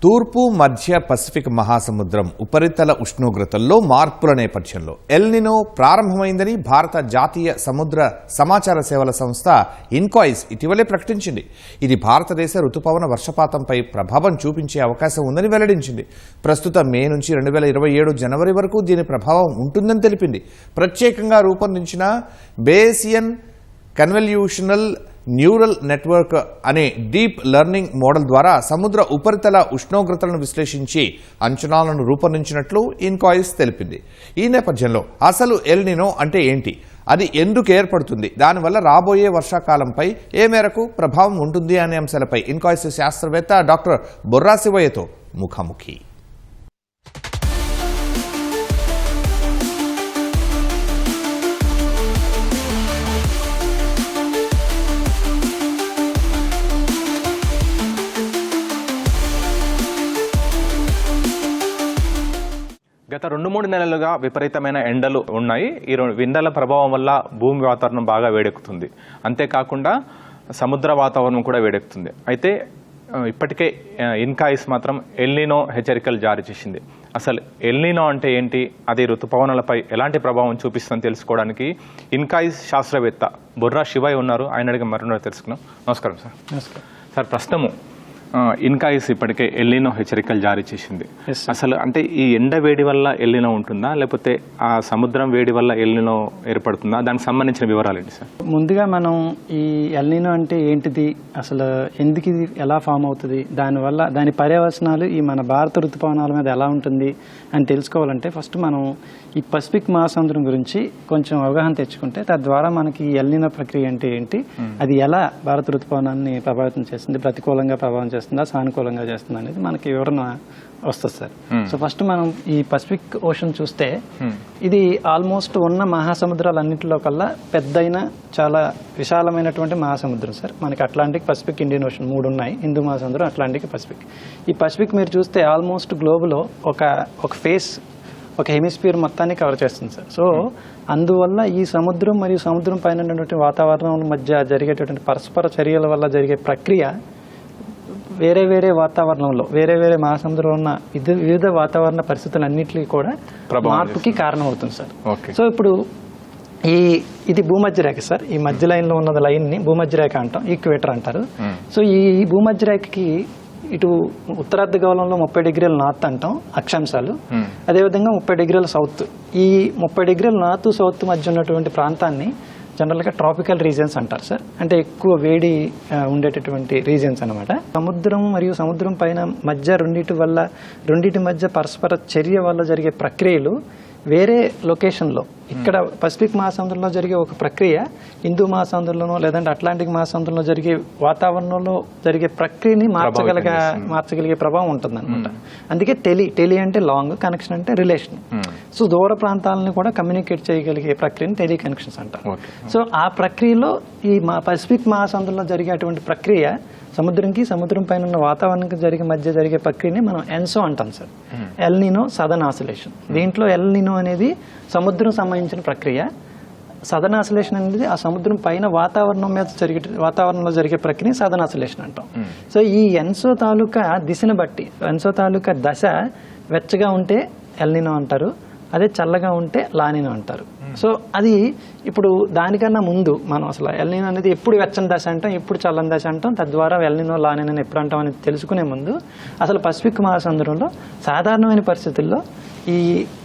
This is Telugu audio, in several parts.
తూర్పు మధ్య పసిఫిక్ మహాసముద్రం ఉపరితల ఉష్ణోగ్రతల్లో మార్పుల నేపథ్యంలో ఎల్ నినో ప్రారంభమైందని భారత జాతీయ సముద్ర సమాచార సేవల సంస్థ ఇన్కాయిస్ ఇటీవలే ప్రకటించింది. ఇది భారతదేశ రుతుపవన వర్షపాతంపై ప్రభావం చూపించే అవకాశం ఉందని వెల్లడించింది. ప్రస్తుతం మే నుంచి 2027 జనవరి వరకు దీని ప్రభావం ఉంటుందని తెలిపింది. ప్రత్యేకంగా రూపొందించిన బేసియన్ కన్వల్యూషనల్ న్యూరల్ నెట్వర్క్ అనే డీప్ లెర్నింగ్ మోడల్ ద్వారా సముద్ర ఉపరితల ఉష్ణోగ్రతలను విశ్లేషించి అంచనాలను రూపొందించినట్లు ఇన్కాయిస్ తెలిపింది. ఈ నేపథ్యంలో అసలు ఎల్ నినో అంటే ఏంటి, అది ఎందుకు ఏర్పడుతుంది, దానివల్ల రాబోయే వర్షాకాలంపై ఏ మేరకు ప్రభావం ఉంటుంది అనే అంశాలపై ఇన్కాయిస్ శాస్త్రవేత్త డాక్టర్ బొర్రా శివయ్యతో ముఖాముఖి. గత 2-3 నెలలుగా విపరీతమైన ఎండలు ఉన్నాయి. ఈ ఎండల ప్రభావం వల్ల భూమి వాతావరణం బాగా వేడెక్కుతుంది. అంతేకాకుండా సముద్ర వాతావరణం కూడా వేడెక్కుతుంది. అయితే ఇప్పటికే ఇన్కాయిస్ మాత్రం ఎల్ నినో హెచ్చరికలు జారీ చేసింది. అసలు ఎల్ నినో అంటే ఏంటి, అది ఋతుపవనాలపై ఎలాంటి ప్రభావం చూపిస్తుందని తెలుసుకోవడానికి ఇన్కాయిస్ శాస్త్రవేత్త బొర్రా శివయ్య ఉన్నారు. ఆయన అడిగి మరొకటి తెలుసుకున్నాం. నమస్కారం సార్. నమస్కారం సార్. ప్రస్తుతము ఇన్కాయిస్ ఇప్పటికే ఎల్ నినో హెచ్చరికలు జారీ చేసింది. అసలు అంటే ఈ ఎండ వేడి వల్ల ఎల్ నినో ఉంటుందా, లేకపోతే ఆ సముద్రం వేడి వల్ల ఎల్ నినో ఏర్పడుతుందా, దానికి సంబంధించిన వివరాలు ఏంటి సార్? ముందుగా మనం ఈ ఎల్ నినో అంటే ఏంటిది, అసలు ఎందుకు ఇది ఎలా ఫామ్ అవుతుంది, దానివల్ల దాని పర్యవసనాలు ఈ మన భారత ఋతుపవనాల మీద ఎలా ఉంటుంది అని తెలుసుకోవాలంటే ఫస్ట్ మనం ఈ పసిఫిక్ మహాసముద్రం గురించి కొంచెం అవగాహన తెచ్చుకుంటే తద్వారా మనకి ఎల్ నినో ప్రక్రియ అంటే ఏంటి, అది ఎలా భారత ఋతుపవనాన్ని ప్రభావితం చేస్తుంది, ప్రతికూలంగా ప్రభావం చేస్తుందా సానుకూలంగా చేస్తుందా అనేది మనకి వివరణ వస్తుంది సార్. సో ఫస్ట్ మనం ఈ పసిఫిక్ ఓషన్ చూస్తే ఇది ఆల్మోస్ట్ ఉన్న మహాసముద్రాలన్నింటిలో కల్లా పెద్దయిన చాలా విశాలమైనటువంటి మహాసముద్రం సార్. మనకి అట్లాంటిక్, పసిఫిక్, ఇండియన్ ఓషన్ 3 ఉన్నాయి. హిందూ మహాసముద్రం, అట్లాంటిక్, పసిఫిక్. ఈ పసిఫిక్ మీరు చూస్తే ఆల్మోస్ట్ గ్లోబులో ఒక ఫేస్, ఒక హెమిస్ఫియర్ మొత్తాన్ని కవర్ చేస్తుంది సార్. సో అందువల్ల ఈ సముద్రం మరియు సముద్రం పైన ఉన్నటువంటి వాతావరణం మధ్య జరిగేటటువంటి పరస్పర చర్యల వల్ల జరిగే ప్రక్రియ వేరే వేరే వాతావరణంలో వేరే వేరే మహాసముద్రంలో ఉన్న వివిధ వాతావరణ పరిస్థితులన్నింటినీ కూడా మార్పుకి కారణమవుతుంది సార్. సో ఇప్పుడు ఇది భూమధ్య రేఖ సార్. ఈ మధ్య లైన్లో ఉన్న లైన్ని భూమధ్య రేఖ అంటాం, ఈక్వేటర్ అంటారు. సో ఈ భూమధ్య రేఖకి ఇటు ఉత్తరార్ధ గోళంలో 30 డిగ్రీల నార్త్ అంటాం అక్షాంశాలు, అదేవిధంగా 30 డిగ్రీల సౌత్. ఈ 30 డిగ్రీల నార్త్ సౌత్ మధ్య ఉన్నటువంటి ప్రాంతాన్ని జనరల్గా ట్రాపికల్ రీజియన్స్ అంటారు సార్. అంటే ఎక్కువ వేడి ఉండేటటువంటి రీజియన్స్ అనమాట. సముద్రం మరియు సముద్రం పైన మధ్య రెండింటి మధ్య పరస్పర చర్య వల్ల జరిగే ప్రక్రియలు వేరే లొకేషన్లో, ఇక్కడ పసిఫిక్ మహాసముద్రంలో జరిగే ఒక ప్రక్రియ హిందూ మహాసముద్రంలోనో లేదంటే అట్లాంటిక్ మహాసముద్రంలో జరిగే వాతావరణంలో జరిగే ప్రక్రియని మార్చగలిగే ప్రభావం ఉంటుంది అనమాట. అందుకే టెలి అంటే లాంగ్, కనెక్షన్ అంటే రిలేషన్. సో దూర ప్రాంతాలను కూడా కమ్యూనికేట్ చేయగలిగే ప్రక్రియని టెలి కనెక్షన్స్ అంటారు. సో ఆ ప్రక్రియలో ఈ పసిఫిక్ మహాసముద్రంలో జరిగేటువంటి ప్రక్రియ సముద్రం పైన ఉన్న వాతావరణానికి మధ్య జరిగే ప్రక్రియని మనం ఎన్సో అంటాం sir. El Nino southern oscillation. దీంట్లో ఎల్ నినో అనేది సముద్రం సంబంధించిన ప్రక్రియ, సదర్న్ ఆసిలేషన్ అనేది ఆ సముద్రం పైన వాతావరణంలో జరిగే ప్రక్రియ సదర్న్ ఆసిలేషన్ అంటాం. సో ఈ ఎన్సో తాలూకా దిశను బట్టి, ఎన్సో తాలూకా దశ వెచ్చగా ఉంటే ఎల్ నినో అంటారు, అదే చల్లగా ఉంటే లా నినో అంటారు. సో అది ఇప్పుడు దానికన్నా ముందు మనం అసలు ఎల్ నినో అనేది ఎప్పుడు వెచ్చని దశ అంటాం, ఎప్పుడు చల్లని దశ అంటాం, తద్వారా ఎల్ నినో లా నినో ఎప్పుడు అంటాం అనేది తెలుసుకునే ముందు అసలు పసిఫిక్ మహాసముద్రంలో సాధారణమైన పరిస్థితుల్లో ఈ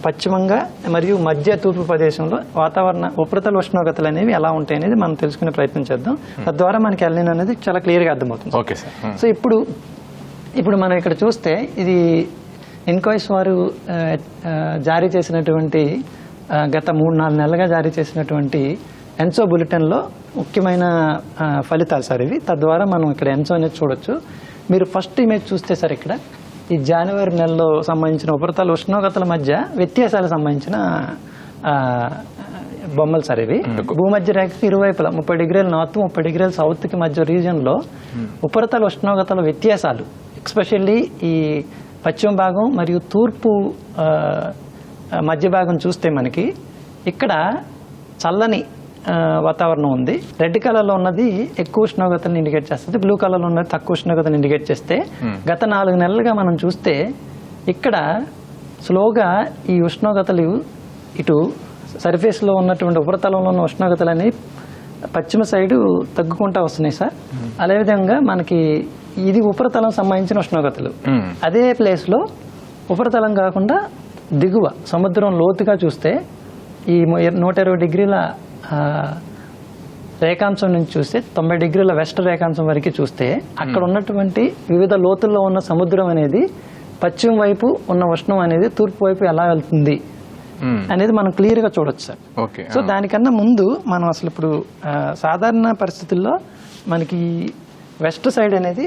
పశ్చిమంగా మరియు మధ్య తూర్పు ప్రదేశంలో వాతావరణ ఉపరితల ఉష్ణోగ్రతలు అనేవి ఎలా ఉంటాయి అనేది మనం తెలుసుకునే ప్రయత్నం చేద్దాం. తద్వారా మనకి ఎల్ నినో అనేది చాలా క్లియర్గా అర్థమవుతుంది. Okay sir. సో ఇప్పుడు మనం ఇక్కడ చూస్తే ఇది ఇన్కాయిస్ వారు జారీ చేసినటువంటి గత 3-4 నెలలుగా జారీ చేసినటువంటి ఎన్సో బులెటిన్లో ముఖ్యమైన ఫలితాలు సార్ ఇవి. తద్వారా మనం ఇక్కడ ఎన్సో అనేది చూడొచ్చు. మీరు ఫస్ట్ ఇమేజ్ చూస్తే సార్ ఇక్కడ ఈ జనవరి నెలలో సంబంధించిన ఉపరితల ఉష్ణోగ్రతల మధ్య వ్యత్యాసాలకు సంబంధించిన బొమ్మలు సార్ ఇవి. భూమధ్య రేఖకి ఇరువైపులా 30 డిగ్రీల నార్త్ 30 డిగ్రీల సౌత్కి మధ్య రీజియన్లో ఉపరితల ఉష్ణోగ్రతల వ్యత్యాసాలు, ఎక్స్పెషల్లీ ఈ పశ్చిమ భాగం మరియు తూర్పు మధ్య భాగం చూస్తే మనకి ఇక్కడ చల్లని వాతావరణం ఉంది. రెడ్ కలర్లో ఉన్నది ఎక్కువ ఉష్ణోగ్రతను ఇండికేట్ చేస్తుంది, బ్లూ కలర్లో ఉన్నది తక్కువ ఉష్ణోగ్రతను ఇండికేట్ చేస్తే గత 4 నెలలుగా మనం చూస్తే ఇక్కడ స్లోగా ఈ ఉష్ణోగ్రతలు ఇటు సర్ఫేస్లో ఉన్నటువంటి ఉపరితలంలో ఉన్న ఉష్ణోగ్రతలని పశ్చిమ సైడు తగ్గుకుంటూ వస్తున్నాయి సార్. అదేవిధంగా మనకి ఇది ఉపరితలం సంబంధించిన ఉష్ణోగ్రతలు. అదే ప్లేస్లో ఉపరితలం కాకుండా దిగువ సముద్రం లోతుగా చూస్తే ఈ 120 డిగ్రీల రేఖాంశం నుంచి చూస్తే 90 డిగ్రీల వెస్ట్ రేఖాంశం వరకు చూస్తే అక్కడ ఉన్నటువంటి వివిధ లోతుల్లో ఉన్న సముద్రం అనేది పశ్చిమ వైపు ఉన్న ఉష్ణం అనేది తూర్పు వైపు ఎలా వెళ్తుంది అనేది మనం క్లియర్గా చూడొచ్చు సార్. సో దానికన్నా ముందు మనం అసలు ఇప్పుడు సాధారణ పరిస్థితుల్లో మనకి వెస్ట్ సైడ్ అనేది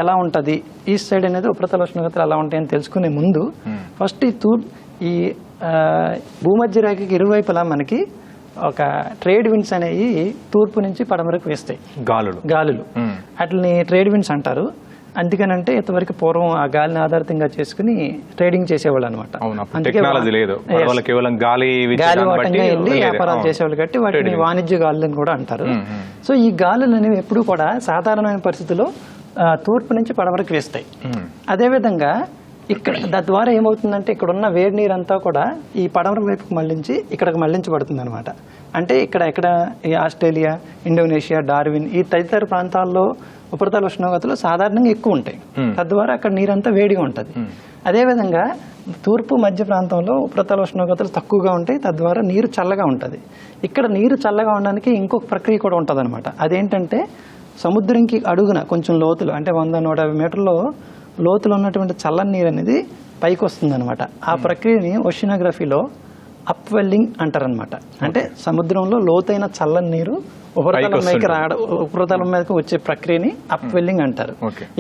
ఎలా ఉంటుంది, ఈస్ట్ సైడ్ అనేది ఉపరితల ఉష్ణోగ్రతలు ఎలా ఉంటాయని తెలుసుకునే ముందు ఫస్ట్ ఈ భూమధ్య రేఖకి ఇరువైపులా మనకి ఒక ట్రేడ్ విండ్స్ అనేవి తూర్పు నుంచి పడమరకు వేస్తాయి, గాలులు. వాటిని ట్రేడ్ విండ్స్ అంటారు. అందుకనంటే ఇంతవరకు పూర్వం ఆ గాలిని ఆధారితంగా చేసుకుని ట్రేడింగ్ చేసేవాళ్ళు అనమాట. గాలి వాటంగా వెళ్ళి వ్యాపారాలు చేసేవాళ్ళు కాబట్టి వాటిని వాణిజ్య గాలులను కూడా అంటారు. సో ఈ గాలులు అనేవి ఎప్పుడు కూడా సాధారణమైన పరిస్థితుల్లో తూర్పు నుంచి పడమరకు వేస్తాయి. అదేవిధంగా ఇక్కడ తద్వారా ఏమవుతుందంటే ఇక్కడ ఉన్న వేడి నీరు అంతా కూడా ఈ పడమర వైపుకు మళ్లించి ఇక్కడికి మళ్లించబడుతుంది అనమాట. అంటే ఇక్కడ ఈ ఆస్ట్రేలియా, ఇండోనేషియా, డార్విన్ ఈ తదితర ప్రాంతాల్లో ఉపరితల ఉష్ణోగ్రతలు సాధారణంగా ఎక్కువ ఉంటాయి. తద్వారా అక్కడ నీరంతా వేడిగా ఉంటుంది. అదేవిధంగా తూర్పు మధ్య ప్రాంతంలో ఉపరితల ఉష్ణోగ్రతలు తక్కువగా ఉంటాయి. తద్వారా నీరు చల్లగా ఉంటుంది. ఇక్కడ నీరు చల్లగా ఉండడానికి ఇంకొక ప్రక్రియ కూడా ఉంటుంది అనమాట. అదేంటంటే సముద్రంకి అడుగున కొంచెం లోతులు అంటే 100-150 మీటర్లో లోతులు ఉన్నటువంటి చల్లని నీరు అనేది పైకి వస్తుంది అనమాట. ఆ ప్రక్రియని ఓషినోగ్రఫీలో అప్ వెల్లింగ్ అంటారనమాట. అంటే సముద్రంలో లోతైన చల్లని నీరు ఉపరితలం మీదకి వచ్చే ప్రక్రియని అప్ వెల్లింగ్ అంటారు.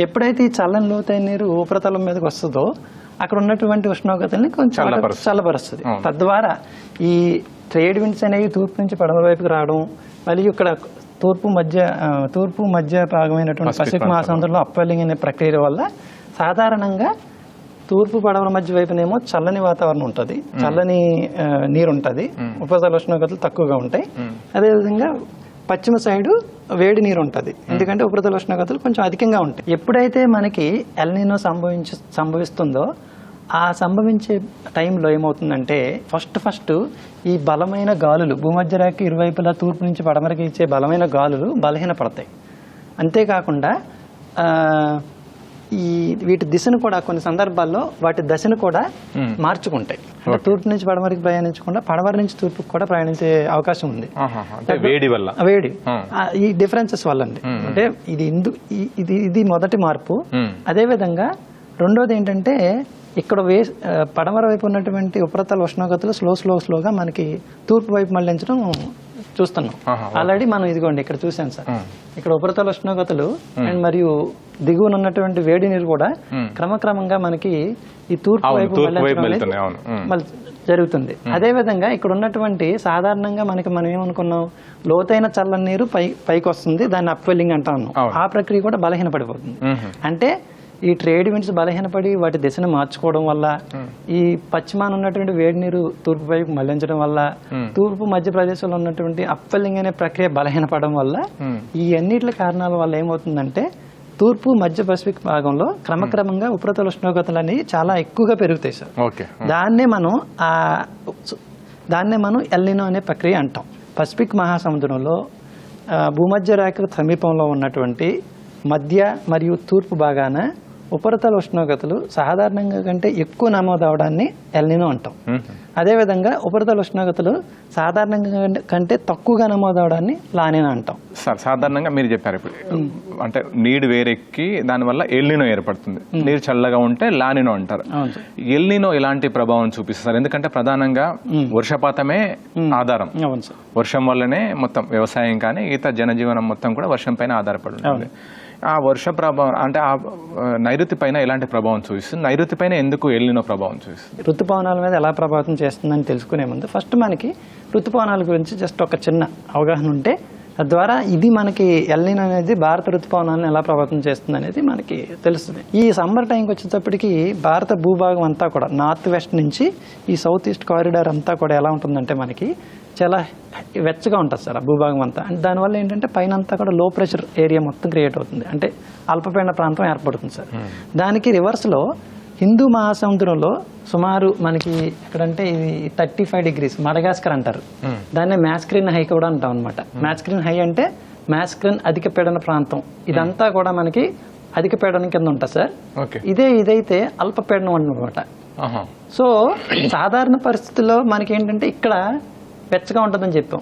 ఎప్పుడైతే ఈ చల్లని లోతైన నీరు ఉపరితలం మీదకి వస్తుందో అక్కడ ఉన్నటువంటి ఉష్ణోగ్రతల్ని కొంచెం చల్లబరుస్తుంది. తద్వారా ఈ ట్రేడ్ విండ్స్ అనేవి తూర్పు నుంచి పడమర వైపుకి రావడం, మరియు ఇక్కడ తూర్పు మధ్య భాగమైనటువంటి పసిఫిక్ మహాసముద్రంలో అప్వెల్లింగ్ అనే ప్రక్రియ వల్ల సాధారణంగా తూర్పు పడమర మధ్య వైపునేమో చల్లని వాతావరణం ఉంటుంది, చల్లని నీరు ఉంటుంది, ఉపరితల ఉష్ణోగ్రతలు తక్కువగా ఉంటాయి. అదేవిధంగా పశ్చిమ సైడు వేడి నీరు ఉంటుంది, ఎందుకంటే ఉపరితల ఉష్ణోగ్రతలు కొంచెం అధికంగా ఉంటాయి. ఎప్పుడైతే మనకి ఎల్ నీనో సంభవిస్తుందో ఆ సంభవించే టైంలో ఏమవుతుందంటే ఫస్ట్ ఈ బలమైన గాలులు భూమధ్య రేఖ ఇరువైపులా తూర్పు నుంచి పడమరకి ఇచ్చే బలమైన గాలులు బలహీనపడతాయి. అంతేకాకుండా వీటి దిశను కూడా కొన్ని సందర్భాల్లో వాటి దశను కూడా మార్చుకుంటాయి. అంటే తూర్పు నుంచి పడమరికి ప్రయాణించకుండా పడమర నుంచి తూర్పుకు కూడా ప్రయాణించే అవకాశం ఉంది. వేడి ఈ డిఫరెన్సెస్ వల్ల అండి. అంటే ఇది మొదటి మార్పు. అదేవిధంగా రెండోది ఏంటంటే ఇక్కడ పడమర వైపు ఉన్నటువంటి ఉపరితల ఉష్ణోగ్రతలు స్లోగా మనకి తూర్పు వైపు మళ్లించడం చూస్తున్నాం. ఆల్రెడీ మనం ఇదిగోండి ఇక్కడ చూసాం సార్. ఇక్కడ ఉపరితల ఉష్ణోగ్రతలు అండ్ మరియు దిగువన ఉన్నటువంటి వేడి నీరు కూడా క్రమక్రమంగా మనకి ఈ తూర్పు వైపు జరుగుతుంది. అదేవిధంగా ఇక్కడ ఉన్నటువంటి సాధారణంగా మనం ఏమనుకున్నాం, లోతైన చల్లని నీరు పైకి వస్తుంది, దాన్ని అప్వెల్లింగ్ అంటా ఉన్నాం. ఆ ప్రక్రియ కూడా బలహీనపడిపోతుంది. అంటే ఈ ట్రేడ్ విండ్స్ బలహీనపడి వాటి దిశను మార్చుకోవడం వల్ల, ఈ పశ్చిమాన ఉన్నటువంటి వేడి నీరు తూర్పు వైపు మళ్లించడం వల్ల, తూర్పు మధ్య ప్రదేశంలో ఉన్నటువంటి అప్వెల్లింగ్ అనే ప్రక్రియ బలహీనపడడం వల్ల, ఈ అన్నిటి కారణాల వల్ల ఏమవుతుందంటే తూర్పు మధ్య పసిఫిక్ భాగంలో క్రమక్రమంగా ఉపరితల ఉష్ణోగ్రతలు అనేవి చాలా ఎక్కువగా పెరుగుతాయి సార్. దాన్నే మనం ఎల్ నీనో అనే ప్రక్రియ అంటాం. పసిఫిక్ మహాసముద్రంలో భూమధ్య రేఖ సమీపంలో ఉన్నటువంటి మధ్య మరియు తూర్పు భాగాన ఉపరితల ఉష్ణోగ్రతలు సాధారణంగా కంటే ఎక్కువ నమోదవడాన్ని ఎల్ నీనో అంటాం. అదేవిధంగా ఉపరితల ఉష్ణోగ్రతలు సాధారణంగా కంటే తక్కువగా నమోదవడాన్ని లా నీనో అంటాం. సాధారణంగా మీరు చెప్పారు ఇప్పుడు, అంటే నీరు వేరెక్కి దానివల్ల ఎల్ నీనో ఏర్పడుతుంది. నీరు చల్లగా ఉంటే లా నీనో అంటారు. ఎల్ నీనో ఎలాంటి ప్రభావం చూపిస్తారు? ఎందుకంటే ప్రధానంగా వర్షపాతమే ఆధారం. వర్షం వల్లనే మొత్తం వ్యవసాయం కానీ ఈత జనజీవనం మొత్తం కూడా వర్షం పైన ఆధారపడి ఉంటుంది. ఆ వర్ష ప్రభావం అంటే ఆ నైరుతి పైన ఎలాంటి ప్రభావం చూపిస్తుంది? నైరుతి పైన ఎందుకు ఎల్ నీనో ప్రభావం చూపిస్తుంది? ఋతుపవనాల మీద ఎలా ప్రభావితం చేస్తుందని తెలుసుకునే ముందు ఫస్ట్ మనకి ఋతుపవనాల గురించి జస్ట్ ఒక చిన్న అవగాహన ఉంటే తద్వారా ఇది మనకి ఎల్నినో అనేది భారత ఋతుపవనాలను ఎలా ప్రభావితం చేస్తుంది అనేది మనకి తెలుస్తుంది. ఈ సమ్మర్ టైంకి వచ్చేటప్పటికి భారత భూభాగం అంతా కూడా నార్త్ వెస్ట్ నుంచి ఈ సౌత్ ఈస్ట్ కారిడార్ అంతా కూడా ఎలా ఉంటుందంటే మనకి చాలా వెచ్చగా ఉంటుంది సార్ ఆ భూభాగం అంతా. అంటే దానివల్ల ఏంటంటే పైన అంతా కూడా లో ప్రెషర్ ఏరియా మొత్తం క్రియేట్ అవుతుంది, అంటే అల్పపీడన ప్రాంతం ఏర్పడుతుంది సార్. దానికి రివర్స్లో హిందూ మహాసముద్రంలో సుమారు మనకి ఎక్కడంటే ఇది 35 degrees మడగాస్కర్ అంటారు, దాన్ని మ్యాస్క్రిన్ హై కూడా అంటాం అనమాట. మ్యాస్క్రిన్ హై అంటే మ్యాస్క్రిన్ అధిక పీడన ప్రాంతం, ఇదంతా కూడా మనకి అధిక పీడనం కింద ఉంటుంది సార్. ఇదైతే అల్పపీడనం అనమాట. సో సాధారణ పరిస్థితుల్లో మనకి ఏంటంటే ఇక్కడ వెచ్చగా ఉంటుందని చెప్పాం.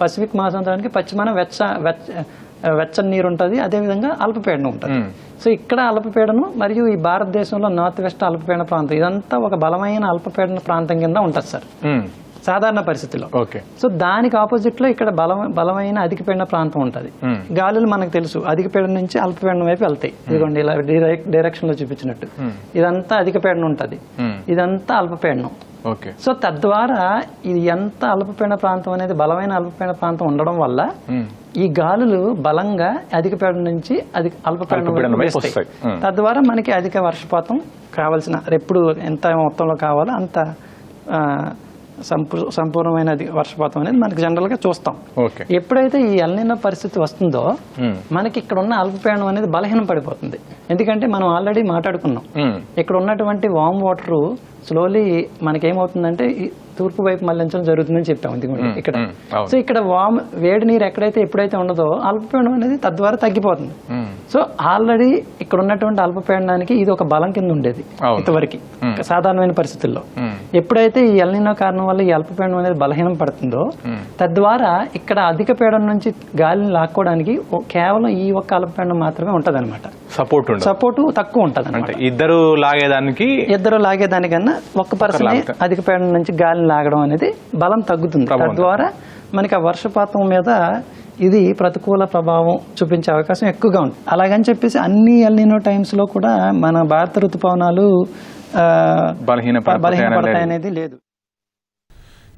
పసిఫిక్ మహాసముద్రానికి పశ్చిమాన వెచ్చని నీరు ఉంటుంది, అదేవిధంగా అల్పపీడనం ఉంటుంది. సో ఇక్కడ అల్పపీడనం మరియు ఈ భారతదేశంలో నార్త్ వెస్ట్ అల్పపీడన ప్రాంతం ఇదంతా ఒక బలమైన అల్పపీడన ప్రాంతం కింద ఉంటుంది సార్ సాధారణ పరిస్థితుల్లో. సో దానికి ఆపోజిట్ లో ఇక్కడ బలమైన అధిక పీడన ప్రాంతం ఉంటుంది. గాలులు మనకు తెలుసు అధిక పీడనం నుంచి అల్పపీడనం వైపు వెళ్తాయి, ఇదిగోండి ఇలా డైరెక్షన్ లో చూపించినట్టు. ఇదంతా అధిక పీడనం ఉంటుంది, ఇదంతా అల్పపీడనం. సో తద్వారా ఇది ఎంత అల్పపీడన ప్రాంతం అనేది బలమైన అల్పపీడన ప్రాంతం ఉండడం వల్ల ఈ గాలులు బలంగా అధిక పీడనం నుంచి అల్పపీడనం వేస్తాయి. తద్వారా మనకి అధిక వర్షపాతం కావాల్సిన ఎప్పుడు ఎంత మొత్తంలో కావాలో అంత సంపూర్ణమైన వర్షపాతం అనేది మనకి జనరల్ గా చూస్తాం. ఎప్పుడైతే ఈ ఎల్నినో పరిస్థితి వస్తుందో మనకి ఇక్కడ ఉన్న అల్పపీడనం అనేది బలహీనం పడిపోతుంది. ఎందుకంటే మనం ఆల్రెడీ మాట్లాడుకున్నాం ఇక్కడ ఉన్నటువంటి వామ్ వాటర్ స్లోలీ మనకేమవుతుందంటే తూర్పు వైపు మళ్లించడం జరుగుతుందని చెప్పాం ఇక్కడ. సో ఇక్కడ వేడి నీరు ఎప్పుడైతే ఉండదో అల్పపీడనం అనేది తద్వారా తగ్గిపోతుంది. సో ఆల్రెడీ ఇక్కడ ఉన్నటువంటి అల్పపీడనానికి ఇది ఒక బలం కింద ఉండేది ఇంతవరకు సాధారణమైన పరిస్థితుల్లో. ఎప్పుడైతే ఈ ఎల్నినో కారణం వల్ల ఈ అల్పపీడనం అనేది బలహీనం పడుతుందో తద్వారా ఇక్కడ అధిక పీడనం నుంచి గాలిని లాక్కోవడానికి కేవలం ఈ ఒక్క అల్పపీడనం మాత్రమే ఉంటది అనమాట. సపోర్ట్ తక్కువ ఉంటది. ఇద్దరు లాగేదానికన్నా ఒక్క పర్సన్ అధిక పీడనం నుంచి గాలిని లాగడం అనేది బలం తగ్గుతుంది. తద్వారా మనకి ఆ వర్షపాతం మీద ఇది ప్రతికూల ప్రభావం చూపించే అవకాశం ఎక్కువగా ఉంది. అలాగని చెప్పేసి అన్ని ఎల్నినో టైమ్స్ లో కూడా మన భారత ఋతుపవనాలు బలహీనపడతాయనేది లేదు.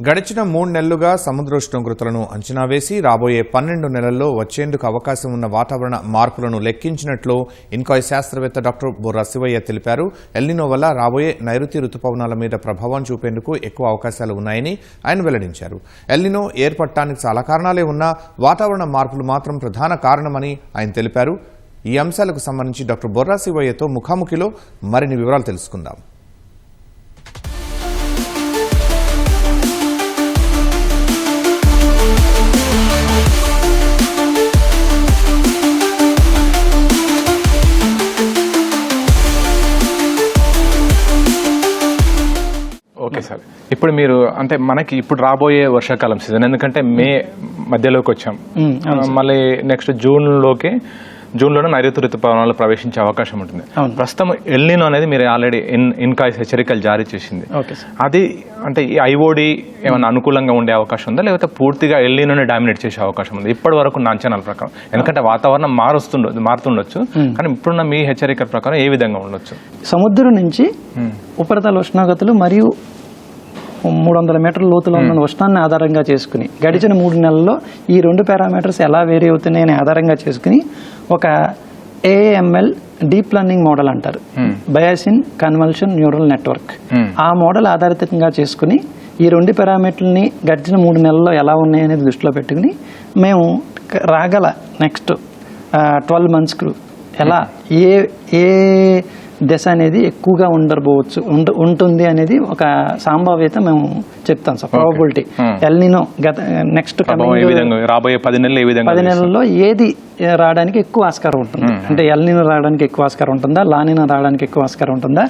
గడిచిన 3 నెలలుగా సముద్రోష్ణోగ్రతలను అంచనా వేసి రాబోయే 12 నెలల్లో వచ్చేందుకు అవకాశం ఉన్న వాతావరణ మార్పులను లెక్కించినట్లు ఇన్కాయ్ శాస్త్రవేత్త డాక్టర్ బొర్రా శివయ్య తెలిపారు. ఎల్నినో వల్ల రాబోయే నైరుతి ఋతుపవనాల మీద ప్రభావం చూపేందుకు ఎక్కువ అవకాశాలు ఉన్నాయని ఆయన వెల్లడించారు. ఎల్నినో ఏర్పడటానికి చాలా కారణాలే ఉన్నా వాతావరణ మార్పులు మాత్రం ప్రధాన కారణమని ఆయన తెలిపారు. ఈ అంశాలకు సంబంధించి డాక్టర్ బొర్రా శివయ్యతో ముఖాముఖిలో మరిన్ని వివరాలు తెలుసుకుందాం. ఓకే సార్, ఇప్పుడు మీరు అంటే మనకి ఇప్పుడు రాబోయే వర్షాకాలం సీజన్, ఎందుకంటే మే మధ్యలోకి వచ్చాం, మళ్ళీ నెక్స్ట్ జూన్లోనే నైరుతి ఋతుపవనాలు ప్రవేశించే అవకాశం ఉంటుంది. ప్రస్తుతం ఎల్నినో అనేది మీరు ఆల్రెడీ ఇన్కాయ్స్ హెచ్చరికలు జారీ చేసింది. అది అంటే ఈ ఐఓడి ఏమైనా అనుకూలంగా ఉండే అవకాశం ఉందా, లేకపోతే పూర్తిగా ఎల్నినోనే డామినేట్ చేసే అవకాశం ఉంది ఇప్పటి వరకు నా అంచనాల ప్రకారం? ఎందుకంటే వాతావరణం మారుతుండొచ్చు, కానీ ఇప్పుడున్న మీ హెచ్చరికల ప్రకారం ఏ విధంగా ఉండొచ్చు? సముద్రం నుంచి ఉపరితల ఉష్ణోగ్రతలు మరియు 300 మీటర్ల లోతులో ఉన్న ఉష్ణాన్ని ఆధారంగా చేసుకుని గడిచిన 3 నెలల్లో ఈ 2 పారామీటర్స్ ఎలా వేరీ అవుతున్నాయని ఆధారంగా చేసుకుని ఒక AML డీప్ లెర్నింగ్ మోడల్ అంటారు, బయాసిన్ కన్వల్షన్ న్యూరల్ నెట్వర్క్. ఆ మోడల్ ఆధారితంగా చేసుకుని ఈ 2 పారామీటర్లని గడిచిన 3 నెలల్లో ఎలా ఉన్నాయనేది దృష్టిలో పెట్టుకుని మేము రాగల నెక్స్ట్ 12 monthsకు ఎలా ఏ దశ అనేది ఎక్కువగా ఉంటుంది అనేది ఒక సంభావ్యత మేము చెప్తాం సార్. ప్రాబబిలిటీ ఎల్నినో నెక్స్ట్ రాబోయే 10 నెలల్లో ఏది రావడానికి ఎక్కువ ఆస్కారం ఉంటుంది, అంటే ఎల్నినో రావడానికి ఎక్కువ ఆస్కారం ఉంటుందా, లానినో రావడానికి ఎక్కువ ఆస్కారం ఉంటుందా,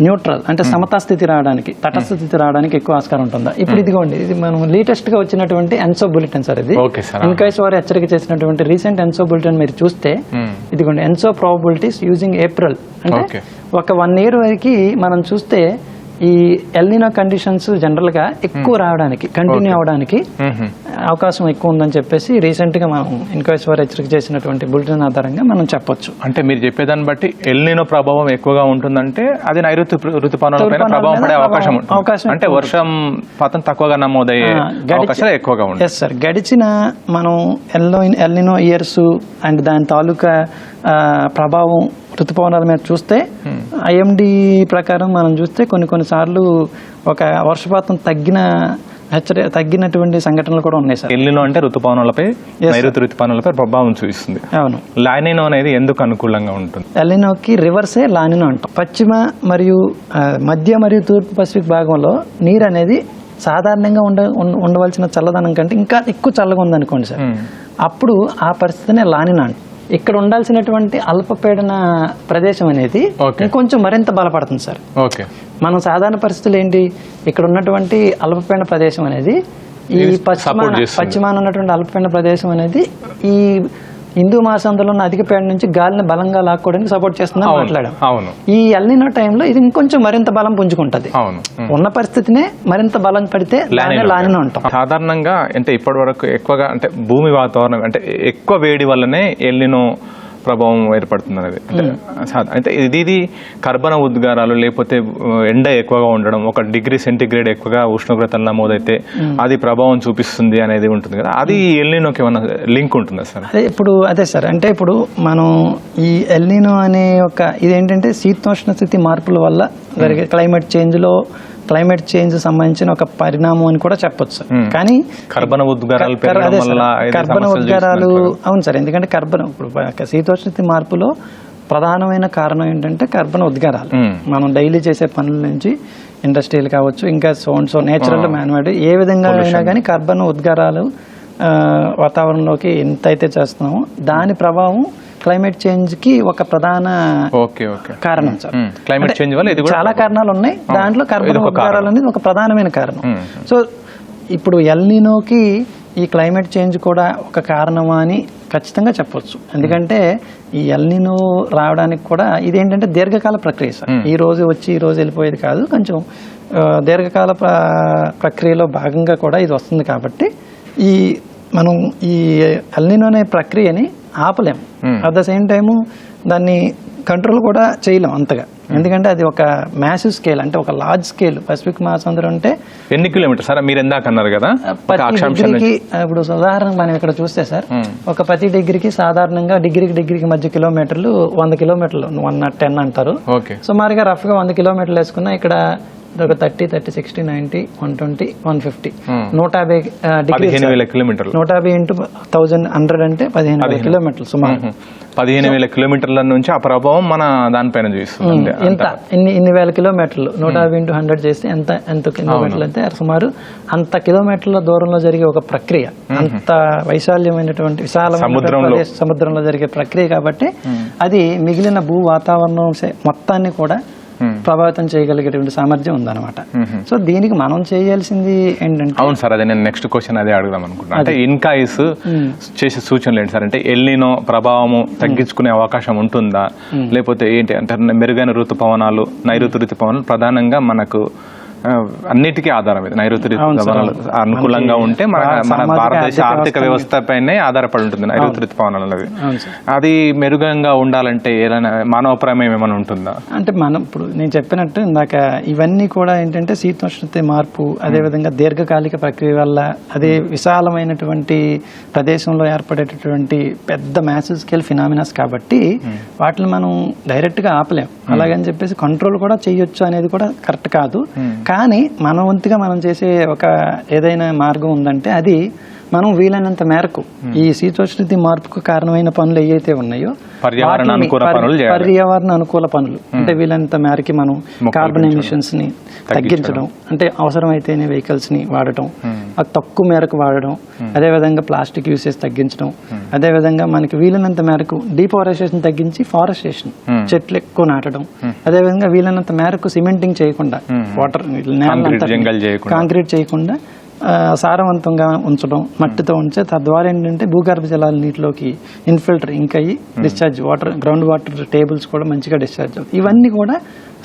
న్యూట్రల్ అంటే సమతా స్థితి రావడానికి, తటస్థ స్థితి రావడానికి ఎక్కువ ఆస్కారం ఉంటుందా. ఇప్పుడు ఇదిగోండి, ఇది మనం లేటెస్ట్ గా వచ్చినటువంటి ఎన్సో బులెటిన్ సార్. ఇది ఇన్కాయ్స్ వారు హెచ్చరిక చేసినటువంటి రీసెంట్ ఎన్సో బులెటిన్ మీరు చూస్తే ఇదిగోండి, ఎన్సో ప్రాబబిలిటీస్ యూజింగ్ ఏప్రిల్ అంటే ఒక 1 year వరకు మనం చూస్తే ఈ ఎల్నినో కండిషన్స్ జనరల్ గా ఎక్కువ రావడానికి కంటిన్యూ అవడానికి అవకాశం ఎక్కువ ఉందని చెప్పేసి రీసెంట్ గా మనం ఇన్క్వైరీస్ వారు హెచ్చరిక చేసినటువంటి బులెటిన్ ఆధారంగా మనం చెప్పొచ్చు. అంటే మీరు చెప్పేదాన్ని బట్టి ఎల్నినో ప్రభావం ఎక్కువగా ఉంటుందంటే అది నైరుతి ఋతుపవనాలపైన ప్రభావం పడే అవకాశం ఉంటుంది. అంటే వర్షం పాతం తక్కువగా నమోదయ్యే అవకాశాలు ఎక్కువగా ఉంటాయి. ఎస్ సార్, గడిచిన మనం ఎల్నినో ఇయర్స్ అండ్ దాని తాలూకా ప్రభావం ఋతుపవనాల మీద చూస్తే ఐఎండి ప్రకారం మనం చూస్తే కొన్నిసార్లు ఒక వర్షపాతం తగ్గినటువంటి సంఘటనలు కూడా ఉన్నాయి సార్. ఎల్నినో అంటే ఋతుపవనాలపై నైరుతి ఋతుపవనాలపై ప్రభావం చూపిస్తుంది. అవును. లానినో అనేది ఎందుకు అనుకూలంగా ఉంటుంది? ఎల్నినోకి రివర్సే లానినో అంటాం. పశ్చిమ మరియు మధ్య మరియు తూర్పు పసిఫిక్ భాగంలో నీరు అనేది సాధారణంగా ఉండవలసిన చల్లదనం కంటే ఇంకా ఎక్కువ చల్లగా ఉందనుకోండి సార్, అప్పుడు ఆ పరిస్థితినే లానినో అంటాం. ఇక్కడ ఉండాల్సినటువంటి అల్పపీడన ప్రదేశం అనేది ఇంకొంచెం మరింత బలపడుతుంది సార్. ఓకే. మనం సాధారణ పరిస్థితులు ఏంటి, ఇక్కడ ఉన్నటువంటి అల్పపీడన ప్రదేశం అనేది ఈ పశ్చిమాన ఉన్నటువంటి అల్పపీడన ప్రదేశం అనేది ఈ హిందూ మహాసముద్రంలో ఉన్న అధిక పీడన నుంచి గాలిని బలంగా లాక్కోవడానికి సపోర్ట్ చేస్తుందని మాట్లాడాం. ఈ ఎల్నినో టైంలో ఇది ఇంకొంచెం మరింత బలం పుంజుకుంటది. ఉన్న పరిస్థితినే మరింత బలం పడితే లానినో అంటాం. సాధారణంగా అంటే ఇప్పటి వరకు ఎక్కువగా అంటే భూమి వాతావరణం అంటే ఎక్కువ వేడి వల్లనే ఎల్నినో ప్రభావం ఏర్పడుతుంది అనేది. అంటే ఇది కర్బన ఉద్గారాలు లేకపోతే ఎండ ఎక్కువగా ఉండడం, 1 డిగ్రీ సెంటీగ్రేడ్ ఎక్కువగా ఉష్ణోగ్రతలు నమోదైతే అది ప్రభావం చూపిస్తుంది అనేది ఉంటుంది కదా, అది ఎల్నినోకి ఏమైనా లింక్ ఉంటుందా సార్? అదే సార్, అంటే ఇప్పుడు మనం ఈ ఎల్నినో అనే ఇదేంటంటే శీతోష్ణ స్థితి మార్పుల వల్ల జరిగే క్లైమేట్ చేంజ్ సంబంధించిన ఒక పరిణామం అని కూడా చెప్పొచ్చు. కానీ కర్బన ఉద్గారాలు అవును సార్, ఎందుకంటే ఇప్పుడు శీతోష్ణ మార్పులో ప్రధానమైన కారణం ఏంటంటే కర్బన ఉద్గారాలు. మనం డైలీ చేసే పనుల నుంచి ఇండస్ట్రియల్ కావచ్చు, ఇంకా నేచురల్ మ్యాన్మేడ్ ఏ విధంగా అయినా కానీ కర్బన ఉద్గారాలు వాతావరణంలోకి ఎంత అయితే చేస్తున్నామో దాని ప్రభావం క్లైమేట్ చేంజ్ కి ఒక ప్రధాన కారణం సార్. క్లైమేట్ చేంజ్ వల్ల చాలా కారణాలు ఉన్నాయి, దాంట్లో కర్బన ఉద్గారాలు అనేది ఒక ప్రధానమైన కారణం. సో ఇప్పుడు ఎల్నినోకి ఈ క్లైమేట్ చేంజ్ కూడా ఒక కారణమా అని ఖచ్చితంగా చెప్పొచ్చు. ఎందుకంటే ఈ ఎల్నినో రావడానికి కూడా ఇదేంటంటే దీర్ఘకాల ప్రక్రియ సార్. ఈ రోజు వచ్చి ఈ రోజు వెళ్ళిపోయేది కాదు, కొంచెం దీర్ఘకాల ప్రక్రియలో భాగంగా కూడా ఇది వస్తుంది. కాబట్టి మనం ఈ ఎల్నినో అనే ప్రక్రియని ఆపలేం, అట్ ద సేమ్ టైము దాన్ని కంట్రోల్ కూడా చేయలేం అంతగా. ఎందుకంటే అది ఒక మ్యాసివ్ స్కేల్, అంటే ఒక లార్జ్ స్కేల్. పసిఫిక్ మహాసముద్రం అంటే ఎన్ని కిలోమీటర్స్ సార్ మీరు ఎందాక అన్నారు కదా, ఇప్పుడు ఉదాహరణకు మనం ఇక్కడ చూస్తే సార్, ప్రతి డిగ్రీకి సాధారణంగా డిగ్రీకి మధ్య కిలోమీటర్లు 100 కిలోమీటర్లు 110 అంటారు. సుమారుగా రఫ్ గా 100 కిలోమీటర్లు వేసుకున్నా ఇక్కడ ఒక 30, 60, 90, 120, 150 150 డిగ్రీ 150 ఇంటూ 1100 అంటే 15,000 కిలోమీటర్లు సుమారు. 15,000 కిలోమీటర్ల నుంచి ఆ ప్రభావం మన దానిపైన చూపిస్తుంది. ఇన్ని వేల కిలోమీటర్లు 150 ఇంటూ 100 చేస్తే ఎంత కిలోమీటర్లు అంటే సుమారు అంత కిలోమీటర్ల దూరంలో జరిగే ఒక ప్రక్రియ, అంత వైశాల్యమైనటువంటి విశాలమైన సముద్రంలో జరిగే ప్రక్రియ. కాబట్టి అది మిగిలిన భూ వాతావరణం మొత్తాన్ని కూడా ప్రభావితం చేయగలిగేటువంటి సామర్థ్యం ఉందన్నమాట. సో దీనికి మనం చేయాల్సింది ఏంటంటే, అవును సార్, అదే నేను నెక్స్ట్ క్వశ్చన్ అదే అడుగుదాం అనుకుంటున్నాను. అంటే ఇన్కాయిస్ చేసే సూచనలు ఏంటి సార్? అంటే ఎల్నినో ప్రభావము తగ్గించుకునే అవకాశం ఉంటుందా, లేకపోతే ఏంటి అంటే మెరుగైన ఋతుపవనాలు, నైరుతి ఋతుపవనాలు ప్రధానంగా మనకు అన్నిటికీ ఆధారం ఇది. నైరుతి ఋతుపవనాలు అనుకూలంగా ఉంటే మన భారతదేశ ఆర్థిక వ్యవస్థ పైనే ఆధారపడి ఉంటుంది నైరుతి ఋతుపవనాలు అనేది. అది మెరుగంగా ఉండాలంటే ఏదైనా మానవ ప్రమేయం ఏమైనా ఉంటుందా? అంటే మనం ఇప్పుడు నేను చెప్పినట్టు ఇందాక ఇవన్నీ కూడా ఏంటంటే శీతోష్ణత మార్పు, అదేవిధంగా దీర్ఘకాలిక ప్రక్రియ వల్ల, అదే విశాలమైనటువంటి ప్రదేశంలో ఏర్పడేటటువంటి పెద్ద మ్యాసివ్ స్కేల్ ఫినామినాస్. కాబట్టి వాటిని మనం డైరెక్ట్ గా ఆపలేం. అలాగని చెప్పేసి కంట్రోల్ కూడా చేయొచ్చు అనేది కూడా కరెక్ట్ కాదు. కానీ మన వంతుగా మనం చేసే ఏదైనా మార్గం ఉందంటే అది మనం వీలైనంత మేరకు ఈ శీతోష్ణ మార్పుకు కారణమైన పనులు ఏవైతే ఉన్నాయో పర్యావరణ అనుకూల పనులు, అంటే వీలైనంత మేరకి మనం కార్బన్ ఎమిషన్స్ ని తగ్గించడం, అంటే అవసరమైతేనే వెహికల్స్ ని వాడటం, అది తక్కువ మేరకు వాడడం, అదేవిధంగా ప్లాస్టిక్ యూసేజ్ తగ్గించడం, అదేవిధంగా మనకి వీలైనంత మేరకు డీఫారెస్టేషన్ తగ్గించి ఫారెస్టేషన్, చెట్లు ఎక్కువ నాటడం, అదేవిధంగా వీలైనంత మేరకు సిమెంటింగ్ చేయకుండా, వాటర్ కాంక్రీట్ చేయకుండా సారవంతంగా ఉంచడం, మట్టితో ఉంచే తద్వారా ఏంటంటే భూగర్భ జలాలు నీటిలోకి ఇన్ఫిల్టర్ ఇంకా అయ్యి discharge water, ground water tables కూడా మంచిగా డిశ్చార్జ్ అవుతాయి. ఇవన్నీ కూడా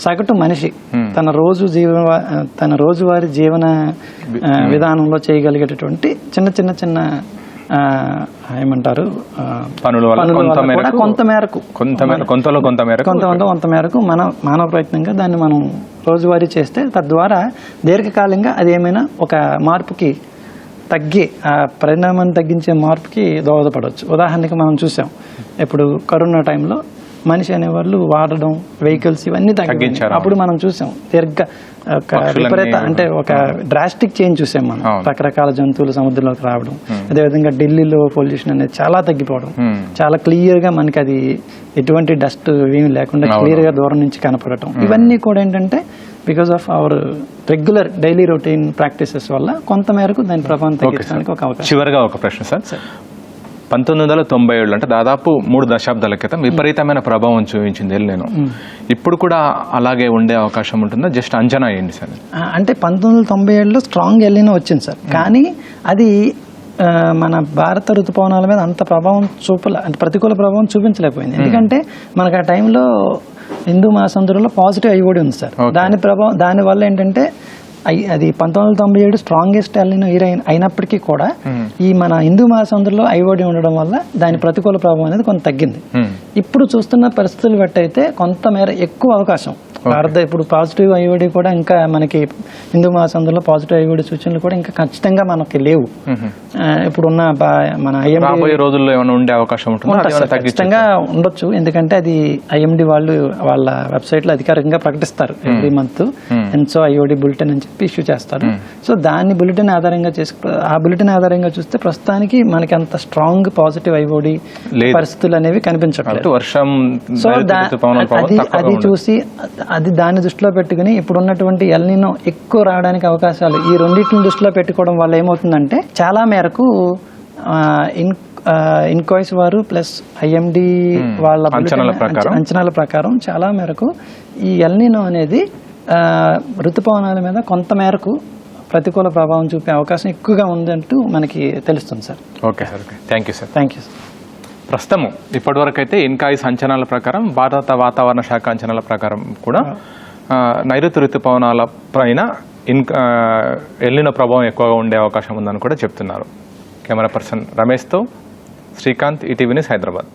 సగటు మనిషి తన రోజువారీ జీవన విధానంలో చేయగలిగేటటువంటి చిన్న ఏమంటారు పనుల వల్ల కొంత మేరకు మన మానవ ప్రయత్నంగా దాన్ని మనం రోజువారీ చేస్తే తద్వారా దీర్ఘకాలంగా అది ఏమైనా ఒక మార్పుకి ఆ పరిణామాన్ని తగ్గించే మార్పుకి దోహదపడవచ్చు. ఉదాహరణకి మనం చూసాం, ఇప్పుడు కరోనా టైంలో మనిషి అనేవాళ్ళు వాడడం, వెహికల్స్ ఇవన్నీ తగ్గించారు. అప్పుడు మనం చూసాం విపరీత అంటే ఒక డ్రాస్టిక్ చేంజ్ చూసాం మనం. రకరకాల జంతువులు సముద్రంలోకి రావడం, అదేవిధంగా ఢిల్లీలో పొల్యూషన్ అనేది చాలా తగ్గిపోవడం, చాలా క్లియర్ గా మనకి అది ఎటువంటి డస్ట్ ఏమి లేకుండా క్లియర్ గా దూరం నుంచి కనపడటం, ఇవన్నీ కూడా ఏంటంటే because of our regular daily routine practices వల్ల కొంత మేరకు దాని ప్రభావం తగ్గించడానికి ఒక అవకాశం. చివరిగా ఒక ప్రశ్న సార్, 1997 అంటే దాదాపు 3 దశాబ్దాల క్రితం విపరీతమైన ప్రభావం చూపించింది నేను. ఇప్పుడు కూడా అలాగే ఉండే అవకాశం ఉంటుందా? జస్ట్ అంచనా ఏంటి సార్? అంటే 1997లో స్ట్రాంగ్ ఎల్నినో వచ్చింది సార్, కానీ అది మన భారత ఋతుపవనాల మీద అంత ప్రభావం అంటే ప్రతికూల ప్రభావం చూపించలేకపోయింది. ఎందుకంటే మనకు ఆ టైంలో హిందూ మహాసముద్రంలో పాజిటివ్ ఐఓడి ఉంది సార్. దాని వల్ల ఏంటంటే అది 1997 స్ట్రాంగెస్ట్ ఎల్నినో ఇయర్ అయినప్పటికీ కూడా ఈ మన హిందూ మహాసముద్రంలో ఐఓడి ఉండడం వల్ల దాని ప్రతికూల ప్రభావం అనేది కొంత తగ్గింది. ఇప్పుడు చూస్తున్న పరిస్థితులు బట్టి అయితే కొంత మేర ఎక్కువ అవకాశం భారత ఇప్పుడు పాజిటివ్ ఐఓడి కూడా ఇంకా మనకి హిందూ మహాసముద్రంలో పాజిటివ్ ఐఓడి సూచనలు కూడా ఇంకా ఖచ్చితంగా మనకి లేవు. ఇప్పుడున్న మన రాబోయే రోజుల్లో ఏమైనా ఉండే అవకాశం ఉంటుంది, ఖచ్చితంగా ఉండొచ్చు. ఎందుకంటే అది ఐఎండి వాళ్ళు వాళ్ళ వెబ్సైట్ లో అధికారికంగా ప్రకటిస్తారు ఎవ్రీ మంత్ ఎన్సో ఐఓడి బులెటిన్ అని చెప్పి ఇష్యూ చేస్తారు. సో దాన్ని బులెటిన్ ఆధారంగా ఆ బులెటిన్ ఆధారంగా చూస్తే ప్రస్తుతానికి మనకి అంత స్ట్రాంగ్ పాజిటివ్ ఐఓడి పరిస్థితులు అనేవి కనిపించట్లేదు. సో అది చూసి దాన్ని దృష్టిలో పెట్టుకుని ఇప్పుడున్నటువంటి ఎల్నినో ఎక్కువ రావడానికి అవకాశాలు ఈ రెండింటిని దృష్టిలో పెట్టుకోవడం వల్ల ఏమవుతుందంటే చాలా మేరకు ఇన్కాయిస్ వారు ప్లస్ ఐఎండి వాళ్ళ అంచనాల ప్రకారం చాలా మేరకు ఈ ఎల్నినో అనేది ఋతుపవనాల మీద కొంత మేరకు ప్రతికూల ప్రభావం చూపే అవకాశం ఎక్కువగా ఉందంటూ మనకి తెలుస్తుంది sir. Okay sir, thank you sir. Thank you sir. ప్రస్తుతం ఇప్పటివరకు అయితే ఇన్కాయిస్ అంచనాల ప్రకారం, భారత వాతావరణ శాఖ అంచనాల ప్రకారం కూడా నైరుతి ఋతుపవనాల పైన ఎల్నినో ప్రభావం ఎక్కువగా ఉండే అవకాశం ఉందని కూడా చెప్తున్నారు. కెమెరా పర్సన్ రమేష్తో శ్రీకాంత్, ఈటీవీ న్యూస్, హైదరాబాద్.